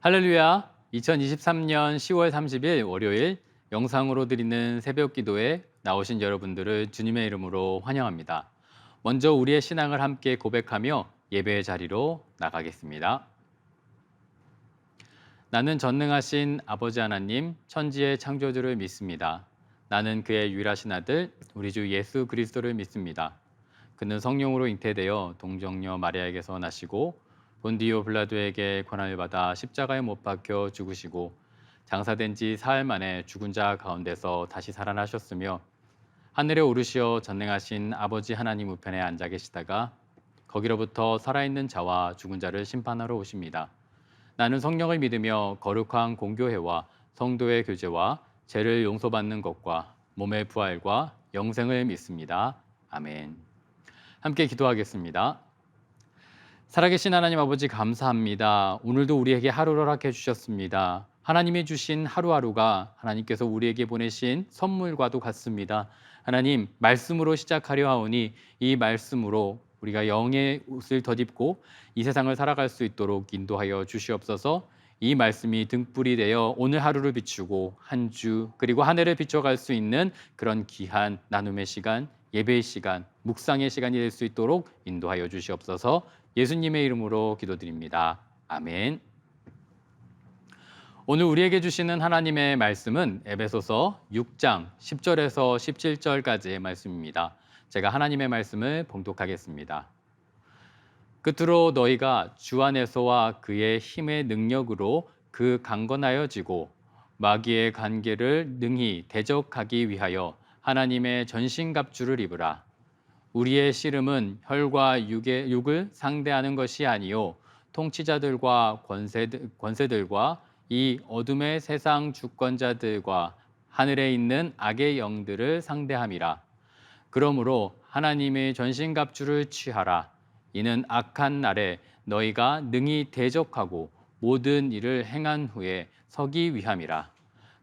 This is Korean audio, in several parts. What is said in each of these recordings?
할렐루야! 2023년 10월 30일 월요일 영상으로 드리는 새벽 기도에 나오신 여러분들을 주님의 이름으로 환영합니다. 먼저 우리의 신앙을 함께 고백하며 예배의 자리로 나가겠습니다. 나는 전능하신 아버지 하나님, 천지의 창조주를 믿습니다. 나는 그의 유일하신 아들, 우리 주 예수 그리스도를 믿습니다. 그는 성령으로 잉태되어 동정녀 마리아에게서 나시고 본디오 빌라도에게 고난을 받아 십자가에 못 박혀 죽으시고 장사된 지 사흘 만에 죽은 자 가운데서 다시 살아나셨으며 하늘에 오르시어 전능하신 아버지 하나님 우편에 앉아 계시다가 거기로부터 살아있는 자와 죽은 자를 심판하러 오십니다. 나는 성령을 믿으며 거룩한 공교회와 성도의 교제와 죄를 용서받는 것과 몸의 부활과 영생을 믿습니다. 아멘. 함께 기도하겠습니다. 살아계신 하나님 아버지 감사합니다. 오늘도 우리에게 하루를 허락해 주셨습니다. 하나님이 주신 하루하루가 하나님께서 우리에게 보내신 선물과도 같습니다. 하나님, 말씀으로 시작하려 하오니 이 말씀으로 우리가 영의 옷을 덧입고 이 세상을 살아갈 수 있도록 인도하여 주시옵소서. 이 말씀이 등불이 되어 오늘 하루를 비추고 한 주 그리고 한 해를 비춰갈 수 있는 그런 귀한 나눔의 시간, 예배의 시간, 묵상의 시간이 될 수 있도록 인도하여 주시옵소서. 예수님의 이름으로 기도드립니다. 아멘. 오늘 우리에게 주시는 하나님의 말씀은 에베소서 6장 10절에서 17절까지의 말씀입니다. 제가 하나님의 말씀을 봉독하겠습니다. 끝으로 너희가 주 안에서와 그의 힘의 능력으로 그 강건하여지고 마귀의 관계를 능히 대적하기 위하여 하나님의 전신갑주를 입으라. 우리의 씨름은 혈과 육을 상대하는 것이 아니요 통치자들과 권세들과 이 어둠의 세상 주권자들과 하늘에 있는 악의 영들을 상대함이라. 그러므로 하나님의 전신갑주를 취하라. 이는 악한 날에 너희가 능히 대적하고 모든 일을 행한 후에 서기 위함이라.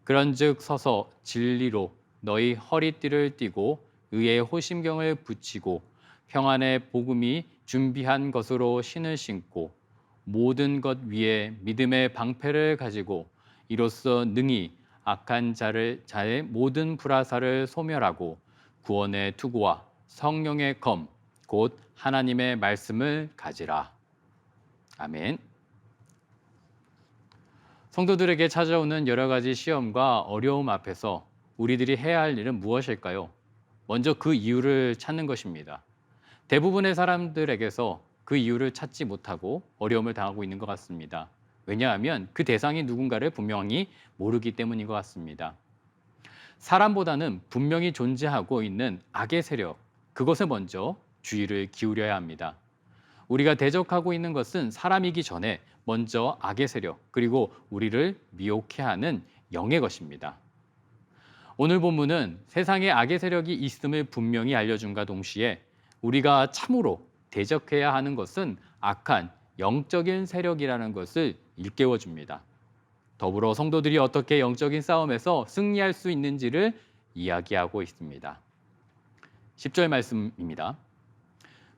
그런즉 서서 진리로 너희 허리띠를 띠고 의의 호심경을 붙이고 평안의 복음이 준비한 것으로 신을 신고 모든 것 위에 믿음의 방패를 가지고 이로써 능히 악한 자의 모든 불화살을 소멸하고 구원의 투구와 성령의 검 곧 하나님의 말씀을 가지라. 아멘. 성도들에게 찾아오는 여러 가지 시험과 어려움 앞에서 우리들이 해야 할 일은 무엇일까요? 먼저 그 이유를 찾는 것입니다. 대부분의 사람들에게서 그 이유를 찾지 못하고 어려움을 당하고 있는 것 같습니다. 왜냐하면 그 대상이 누군가를 분명히 모르기 때문인 것 같습니다. 사람보다는 분명히 존재하고 있는 악의 세력, 그것에 먼저 주의를 기울여야 합니다. 우리가 대적하고 있는 것은 사람이기 전에 먼저 악의 세력, 그리고 우리를 미혹해하는 영의 것입니다. 오늘 본문은 세상에 악의 세력이 있음을 분명히 알려준과 동시에 우리가 참으로 대적해야 하는 것은 악한 영적인 세력이라는 것을 일깨워 줍니다. 더불어 성도들이 어떻게 영적인 싸움에서 승리할 수 있는지를 이야기하고 있습니다. 10절 말씀입니다.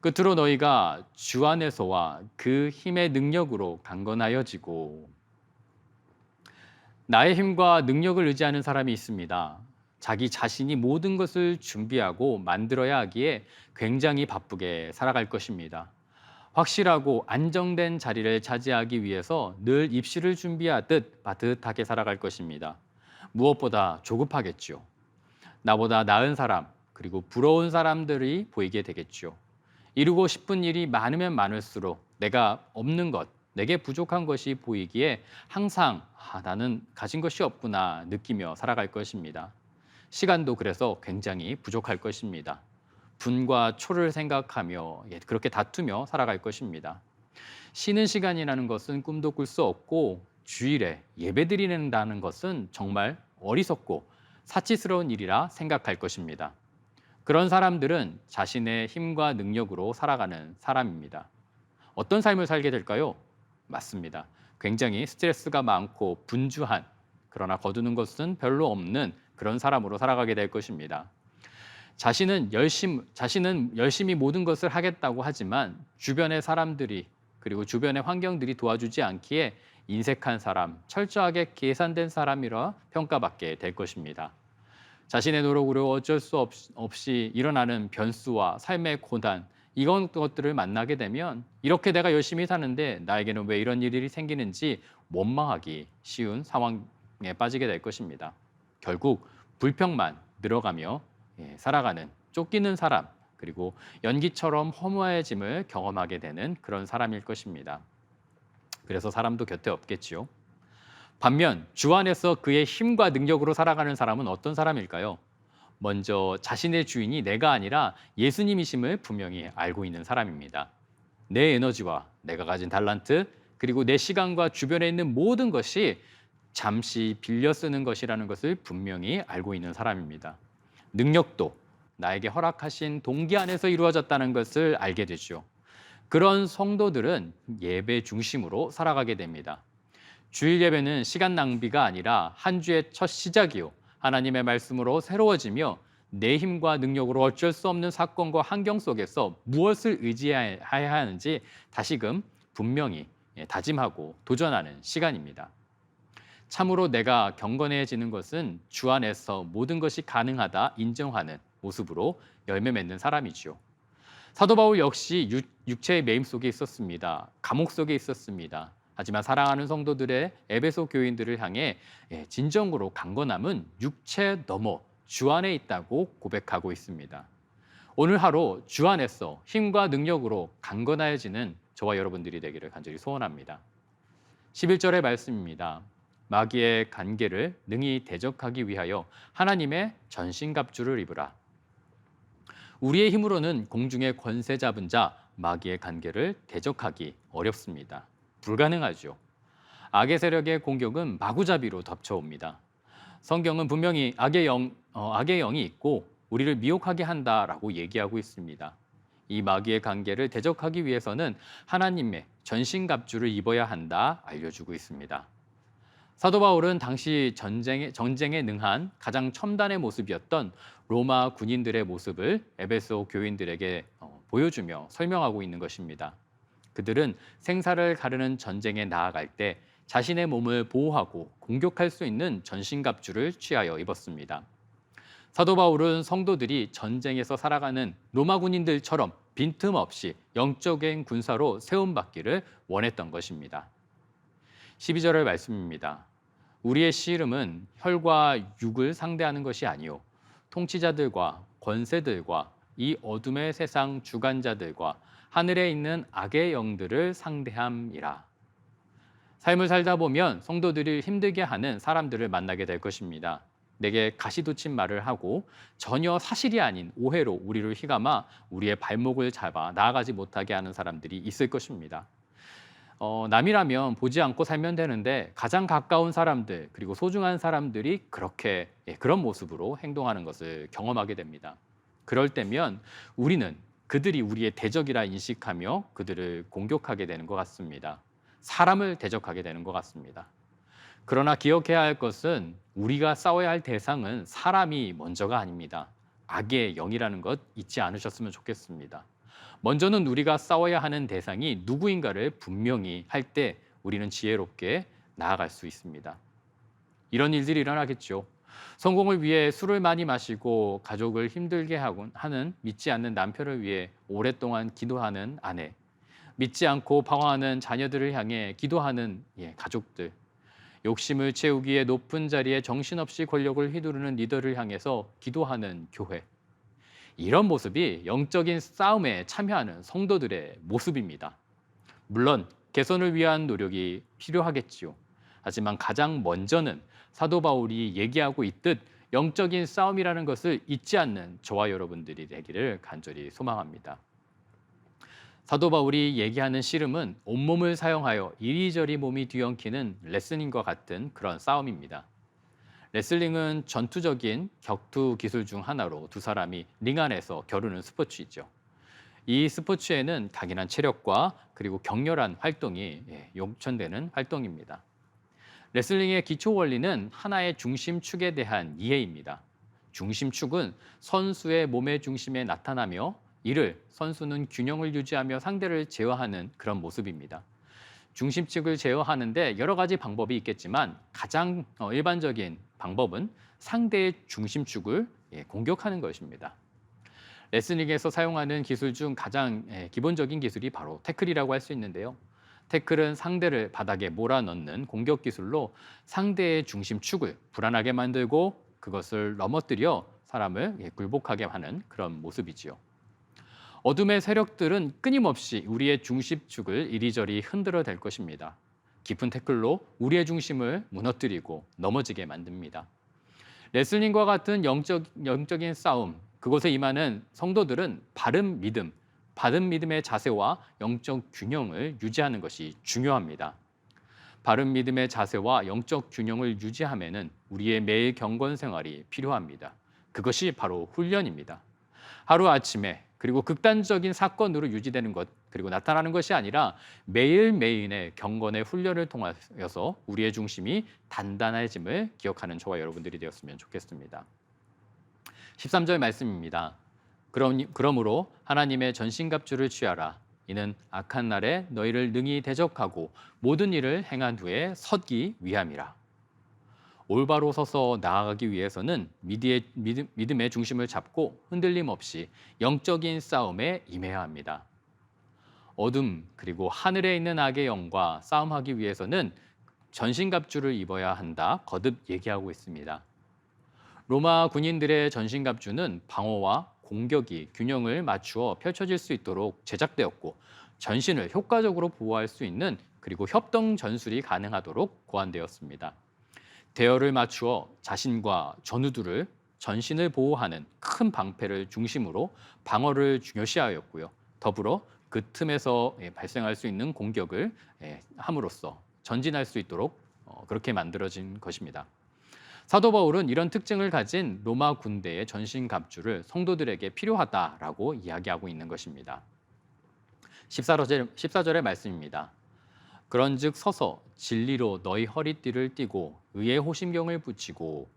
끝으로 너희가 주 안에서와 그 힘의 능력으로 강건하여지고. 나의 힘과 능력을 의지하는 사람이 있습니다. 자기 자신이 모든 것을 준비하고 만들어야 하기에 굉장히 바쁘게 살아갈 것입니다. 확실하고 안정된 자리를 차지하기 위해서 늘 입시를 준비하듯 바듯하게 살아갈 것입니다. 무엇보다 조급하겠죠. 나보다 나은 사람, 그리고 부러운 사람들이 보이게 되겠죠. 이루고 싶은 일이 많으면 많을수록 내가 없는 것, 내게 부족한 것이 보이기에 항상 나는 가진 것이 없구나 느끼며 살아갈 것입니다. 시간도 그래서 굉장히 부족할 것입니다. 분과 초를 생각하며 그렇게 다투며 살아갈 것입니다. 쉬는 시간이라는 것은 꿈도 꿀 수 없고 주일에 예배드리는다는 것은 정말 어리석고 사치스러운 일이라 생각할 것입니다. 그런 사람들은 자신의 힘과 능력으로 살아가는 사람입니다. 어떤 삶을 살게 될까요? 맞습니다. 굉장히 스트레스가 많고 분주한, 그러나 거두는 것은 별로 없는 그런 사람으로 살아가게 될 것입니다. 자신은 열심히 모든 것을 하겠다고 하지만 주변의 사람들이 그리고 주변의 환경들이 도와주지 않기에 인색한 사람, 철저하게 계산된 사람이라 평가받게 될 것입니다. 자신의 노력으로 어쩔 수 없이 일어나는 변수와 삶의 고단, 이런 것들을 만나게 되면 이렇게 내가 열심히 사는데 나에게는 왜 이런 일이 생기는지 원망하기 쉬운 상황에 빠지게 될 것입니다. 결국 불평만 늘어가며 살아가는 쫓기는 사람, 그리고 연기처럼 허무해짐을 경험하게 되는 그런 사람일 것입니다. 그래서 사람도 곁에 없겠지요. 반면 주 안에서 그의 힘과 능력으로 살아가는 사람은 어떤 사람일까요? 먼저 자신의 주인이 내가 아니라 예수님이심을 분명히 알고 있는 사람입니다. 내 에너지와 내가 가진 달란트, 그리고 내 시간과 주변에 있는 모든 것이 잠시 빌려 쓰는 것이라는 것을 분명히 알고 있는 사람입니다. 능력도 나에게 허락하신 동기 안에서 이루어졌다는 것을 알게 되죠. 그런 성도들은 예배 중심으로 살아가게 됩니다. 주일 예배는 시간 낭비가 아니라 한 주의 첫 시작이요. 하나님의 말씀으로 새로워지며 내 힘과 능력으로 어쩔 수 없는 사건과 환경 속에서 무엇을 의지해야 하는지 다시금 분명히 다짐하고 도전하는 시간입니다. 참으로 내가 경건해지는 것은 주 안에서 모든 것이 가능하다 인정하는 모습으로 열매 맺는 사람이지요. 사도 바울 역시 육체의 매임 속에 있었습니다. 감옥 속에 있었습니다. 하지만 사랑하는 성도들의 에베소 교인들을 향해 진정으로 강건함은 육체 넘어 주 안에 있다고 고백하고 있습니다. 오늘 하루 주 안에서 힘과 능력으로 강건해지는 저와 여러분들이 되기를 간절히 소원합니다. 11절의 말씀입니다. 마귀의 간계를 능히 대적하기 위하여 하나님의 전신갑주를 입으라. 우리의 힘으로는 공중의 권세 잡은 자 마귀의 간계를 대적하기 어렵습니다. 불가능하죠. 악의 세력의 공격은 마구잡이로 덮쳐옵니다. 성경은 분명히 악의 영이 있고 우리를 미혹하게 한다라고 얘기하고 있습니다. 이 마귀의 관계를 대적하기 위해서는 하나님의 전신갑주를 입어야 한다 알려주고 있습니다. 사도 바울은 당시 전쟁에 능한 가장 첨단의 모습이었던 로마 군인들의 모습을 에베소 교인들에게 보여주며 설명하고 있는 것입니다. 그들은 생사를 가르는 전쟁에 나아갈 때 자신의 몸을 보호하고 공격할 수 있는 전신갑주를 취하여 입었습니다. 사도 바울은 성도들이 전쟁에서 살아가는 로마 군인들처럼 빈틈없이 영적인 군사로 세움받기를 원했던 것입니다. 12절의 말씀입니다. 우리의 씨름은 혈과 육을 상대하는 것이 아니요 통치자들과 권세들과 이 어둠의 세상 주관자들과 하늘에 있는 악의 영들을 상대함이라. 삶을 살다 보면 성도들이 힘들게 하는 사람들을 만나게 될 것입니다. 내게 가시돋친 말을 하고 전혀 사실이 아닌 오해로 우리를 휘감아 우리의 발목을 잡아 나아가지 못하게 하는 사람들이 있을 것입니다. 남이라면 보지 않고 살면 되는데 가장 가까운 사람들 그리고 소중한 사람들이 그렇게 그런 모습으로 행동하는 것을 경험하게 됩니다. 그럴 때면 우리는 그들이 우리의 대적이라 인식하며 그들을 공격하게 되는 것 같습니다. 사람을 대적하게 되는 것 같습니다. 그러나 기억해야 할 것은 우리가 싸워야 할 대상은 사람이 먼저가 아닙니다. 악의 영이라는 것 잊지 않으셨으면 좋겠습니다. 먼저는 우리가 싸워야 하는 대상이 누구인가를 분명히 할 때 우리는 지혜롭게 나아갈 수 있습니다. 이런 일들이 일어나겠죠. 성공을 위해 술을 많이 마시고 가족을 힘들게 하는 믿지 않는 남편을 위해 오랫동안 기도하는 아내, 믿지 않고 방황하는 자녀들을 향해 기도하는 가족들, 욕심을 채우기에 높은 자리에 정신없이 권력을 휘두르는 리더를 향해서 기도하는 교회. 이런 모습이 영적인 싸움에 참여하는 성도들의 모습입니다. 물론 개선을 위한 노력이 필요하겠지요. 하지만 가장 먼저는 사도 바울이 얘기하고 있듯 영적인 싸움이라는 것을 잊지 않는 저와 여러분들이 되기를 간절히 소망합니다. 사도 바울이 얘기하는 씨름은 온몸을 사용하여 이리저리 몸이 뒤엉키는 레슬링과 같은 그런 싸움입니다. 레슬링은 전투적인 격투 기술 중 하나로 두 사람이 링 안에서 겨루는 스포츠이죠. 이 스포츠에는 강인한 체력과 그리고 격렬한 활동이 용천되는 활동입니다. 레슬링의 기초 원리는 하나의 중심축에 대한 이해입니다. 중심축은 선수의 몸의 중심에 나타나며 이를 선수는 균형을 유지하며 상대를 제어하는 그런 모습입니다. 중심축을 제어하는데 여러 가지 방법이 있겠지만 가장 일반적인 방법은 상대의 중심축을 공격하는 것입니다. 레슬링에서 사용하는 기술 중 가장 기본적인 기술이 바로 태클이라고 할 수 있는데요. 태클은 상대를 바닥에 몰아넣는 공격 기술로 상대의 중심축을 불안하게 만들고 그것을 넘어뜨려 사람을 굴복하게 하는 그런 모습이지요. 어둠의 세력들은 끊임없이 우리의 중심축을 이리저리 흔들어 댈 것입니다. 깊은 태클로 우리의 중심을 무너뜨리고 넘어지게 만듭니다. 레슬링과 같은 영적인 싸움, 그곳에 임하는 성도들은 바른 믿음의 자세와 영적 균형을 유지하는 것이 중요합니다. 바른 믿음의 자세와 영적 균형을 유지하면은 우리의 매일 경건 생활이 필요합니다. 그것이 바로 훈련입니다. 하루아침에 그리고 극단적인 사건으로 유지되는 것 그리고 나타나는 것이 아니라 매일매일의 경건의 훈련을 통하여서 우리의 중심이 단단해짐을 기억하는 저와 여러분들이 되었으면 좋겠습니다. 13절 말씀입니다. 그러므로 하나님의 전신갑주를 취하라. 이는 악한 날에 너희를 능히 대적하고 모든 일을 행한 후에 서기 위함이라. 올바로 서서 나아가기 위해서는 믿음의 중심을 잡고 흔들림 없이 영적인 싸움에 임해야 합니다. 어둠 그리고 하늘에 있는 악의 영과 싸움하기 위해서는 전신갑주를 입어야 한다 거듭 얘기하고 있습니다. 로마 군인들의 전신갑주는 방어와 공격이 균형을 맞추어 펼쳐질 수 있도록 제작되었고 전신을 효과적으로 보호할 수 있는 그리고 협동 전술이 가능하도록 고안되었습니다. 대열을 맞추어 자신과 전우들을 전신을 보호하는 큰 방패를 중심으로 방어를 중요시하였고요. 더불어 그 틈에서 발생할 수 있는 공격을 함으로써 전진할 수 있도록 그렇게 만들어진 것입니다. 사도 바울은 이런 특징을 가진 로마 군대의 전신갑주를 성도들에게 필요하다라고 이야기하고 있는 것입니다. 14절의 말씀입니다. 그런즉 서서 진리로 너희 허리띠를 띠고 의의 호심경을 붙이고.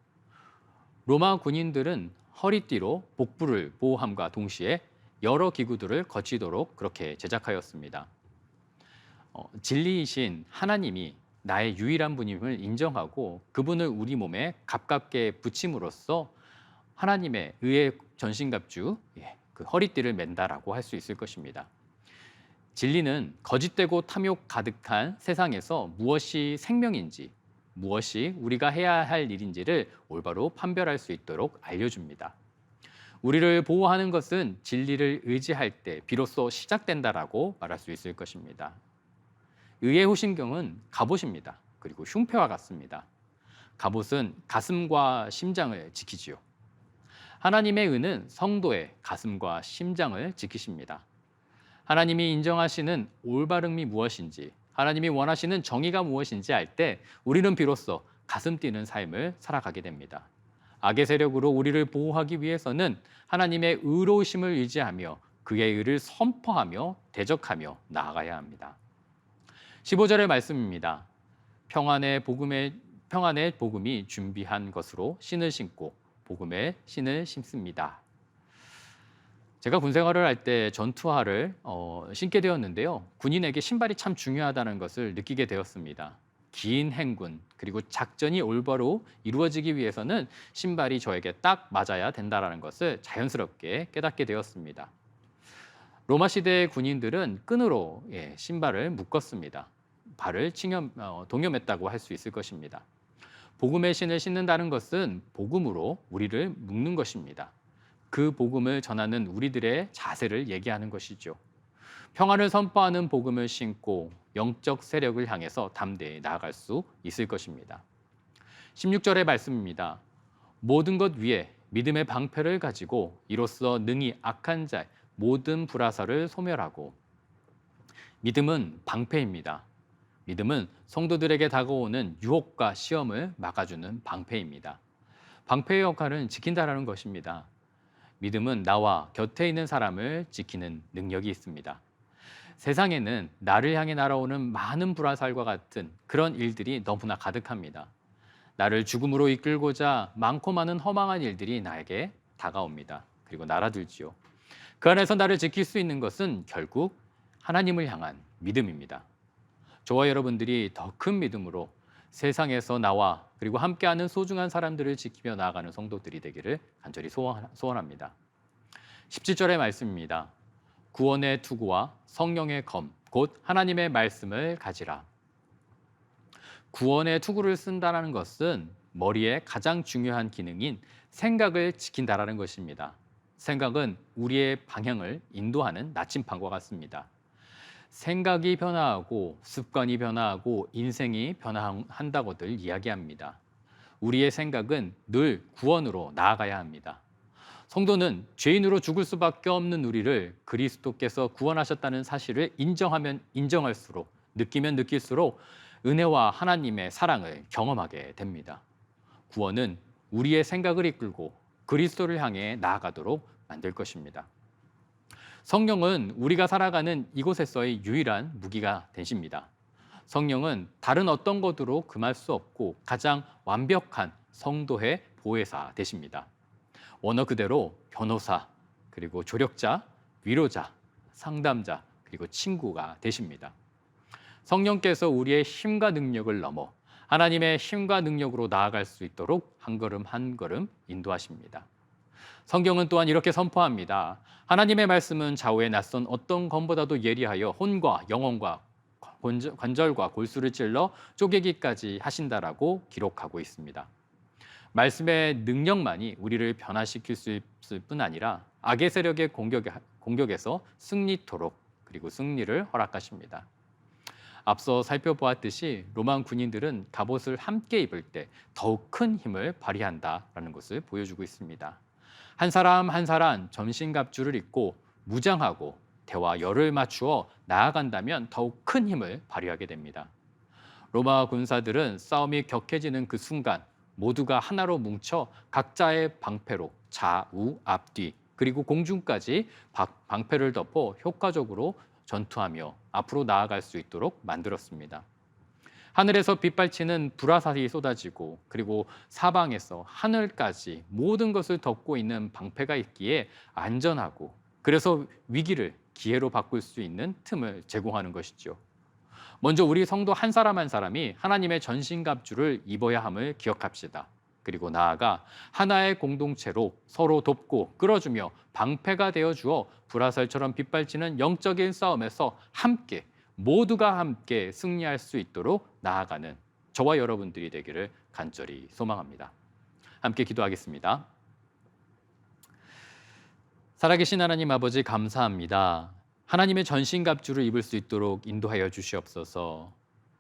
로마 군인들은 허리띠로 복부를 보호함과 동시에 여러 기구들을 거치도록 그렇게 제작하였습니다. 진리이신 하나님이 나의 유일한 분임을 인정하고 그분을 우리 몸에 가깝게 붙임으로써 하나님의 의의 전신갑주, 그 허리띠를 맨다라고 할 수 있을 것입니다. 진리는 거짓되고 탐욕 가득한 세상에서 무엇이 생명인지, 무엇이 우리가 해야 할 일인지를 올바로 판별할 수 있도록 알려줍니다. 우리를 보호하는 것은 진리를 의지할 때 비로소 시작된다라고 말할 수 있을 것입니다. 의의 호심경은 갑옷입니다. 그리고 흉패와 같습니다. 갑옷은 가슴과 심장을 지키지요. 하나님의 의는 성도의 가슴과 심장을 지키십니다. 하나님이 인정하시는 올바름이 무엇인지, 하나님이 원하시는 정의가 무엇인지 알 때 우리는 비로소 가슴 뛰는 삶을 살아가게 됩니다. 악의 세력으로 우리를 보호하기 위해서는 하나님의 의로우심을 의지하며 그의 의를 선포하며 대적하며 나아가야 합니다. 15절의 말씀입니다. 평안의 복음이 준비한 것으로 신을 신고 복음의 신을 신습니다. 제가 군 생활을 할 때 전투화를 신게 되었는데요. 군인에게 신발이 참 중요하다는 것을 느끼게 되었습니다. 긴 행군 그리고 작전이 올바로 이루어지기 위해서는 신발이 저에게 딱 맞아야 된다는 것을 자연스럽게 깨닫게 되었습니다. 로마 시대의 군인들은 끈으로 신발을 묶었습니다. 발을 동염했다고 할 수 있을 것입니다. 복음의 신을 신는다는 것은 복음으로 우리를 묶는 것입니다. 그 복음을 전하는 우리들의 자세를 얘기하는 것이죠. 평안을 선포하는 복음을 신고 영적 세력을 향해서 담대히 나아갈 수 있을 것입니다. 16절의 말씀입니다. 모든 것 위에 믿음의 방패를 가지고 이로써 능히 악한 자의 모든 불화살을 소멸하고. 믿음은 방패입니다. 믿음은 성도들에게 다가오는 유혹과 시험을 막아주는 방패입니다. 방패의 역할은 지킨다라는 것입니다. 믿음은 나와 곁에 있는 사람을 지키는 능력이 있습니다. 세상에는 나를 향해 날아오는 많은 불화살과 같은 그런 일들이 너무나 가득합니다. 나를 죽음으로 이끌고자 많고 많은 허망한 일들이 나에게 다가옵니다. 그리고 날아들지요. 그 안에서 나를 지킬 수 있는 것은 결국 하나님을 향한 믿음입니다. 저와 여러분들이 더 큰 믿음으로 세상에서 나와 그리고 함께하는 소중한 사람들을 지키며 나아가는 성도들이 되기를 간절히 소원합니다. 17절의 말씀입니다. 구원의 투구와 성령의 검, 곧 하나님의 말씀을 가지라. 구원의 투구를 쓴다는 것은 머리의 가장 중요한 기능인 생각을 지킨다라는 것입니다. 생각은 우리의 방향을 인도하는 나침반과 같습니다. 생각이 변화하고 습관이 변화하고 인생이 변화한다고들 이야기합니다. 우리의 생각은 늘 구원으로 나아가야 합니다. 성도는 죄인으로 죽을 수밖에 없는 우리를 그리스도께서 구원하셨다는 사실을 인정하면 인정할수록, 느끼면 느낄수록 은혜와 하나님의 사랑을 경험하게 됩니다. 구원은 우리의 생각을 이끌고 그리스도를 향해 나아가도록 만들 것입니다. 성령은 우리가 살아가는 이곳에서의 유일한 무기가 되십니다. 성령은 다른 어떤 것으로 금할 수 없고 가장 완벽한 성도의 보혜사 되십니다. 원어 그대로 변호사, 그리고 조력자, 위로자, 상담자, 그리고 친구가 되십니다. 성령께서 우리의 힘과 능력을 넘어 하나님의 힘과 능력으로 나아갈 수 있도록 한 걸음 한 걸음 인도하십니다. 성경은 또한 이렇게 선포합니다. 하나님의 말씀은 좌우에 낯선 어떤 검보다도 예리하여 혼과 영혼과 관절과 골수를 찔러 쪼개기까지 하신다라고 기록하고 있습니다. 말씀의 능력만이 우리를 변화시킬 수 있을 뿐 아니라 악의 세력의 공격에서 승리토록 그리고 승리를 허락하십니다. 앞서 살펴보았듯이 로마 군인들은 갑옷을 함께 입을 때 더욱 큰 힘을 발휘한다라는 것을 보여주고 있습니다. 한 사람 한 사람 전신갑주를 입고 무장하고 대와 열을 맞추어 나아간다면 더욱 큰 힘을 발휘하게 됩니다. 로마 군사들은 싸움이 격해지는 그 순간 모두가 하나로 뭉쳐 각자의 방패로 좌우 앞뒤 그리고 공중까지 방패를 덮어 효과적으로 전투하며 앞으로 나아갈 수 있도록 만들었습니다. 하늘에서 빗발치는 불화살이 쏟아지고 그리고 사방에서 하늘까지 모든 것을 덮고 있는 방패가 있기에 안전하고 그래서 위기를 기회로 바꿀 수 있는 틈을 제공하는 것이죠. 먼저 우리 성도 한 사람 한 사람이 하나님의 전신갑주를 입어야 함을 기억합시다. 그리고 나아가 하나의 공동체로 서로 돕고 끌어주며 방패가 되어주어 불화살처럼 빗발치는 영적인 싸움에서 함께 모두가 함께 승리할 수 있도록 나아가는 저와 여러분들이 되기를 간절히 소망합니다. 함께 기도하겠습니다. 살아계신 하나님 아버지 감사합니다. 하나님의 전신갑주를 입을 수 있도록 인도하여 주시옵소서.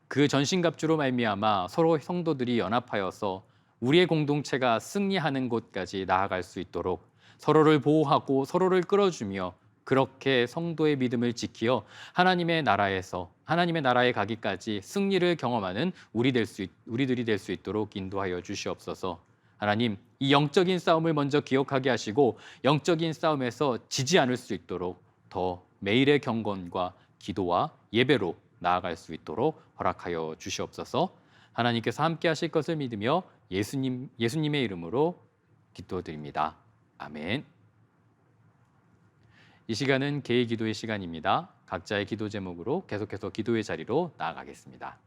그 전신갑주로 말미암아 서로 성도들이 연합하여서 우리의 공동체가 승리하는 곳까지 나아갈 수 있도록 서로를 보호하고 서로를 끌어주며 그렇게 성도의 믿음을 지키어 하나님의 나라에 가기까지 승리를 경험하는 우리들이 될 수 있도록 인도하여 주시옵소서. 하나님, 이 영적인 싸움을 먼저 기억하게 하시고 영적인 싸움에서 지지 않을 수 있도록 더 매일의 경건과 기도와 예배로 나아갈 수 있도록 허락하여 주시옵소서. 하나님께서 함께 하실 것을 믿으며 예수님의 이름으로 기도드립니다. 아멘. 이 시간은 개의 기도의 시간입니다. 각자의 기도 제목으로 계속해서 기도의 자리로 나아가겠습니다.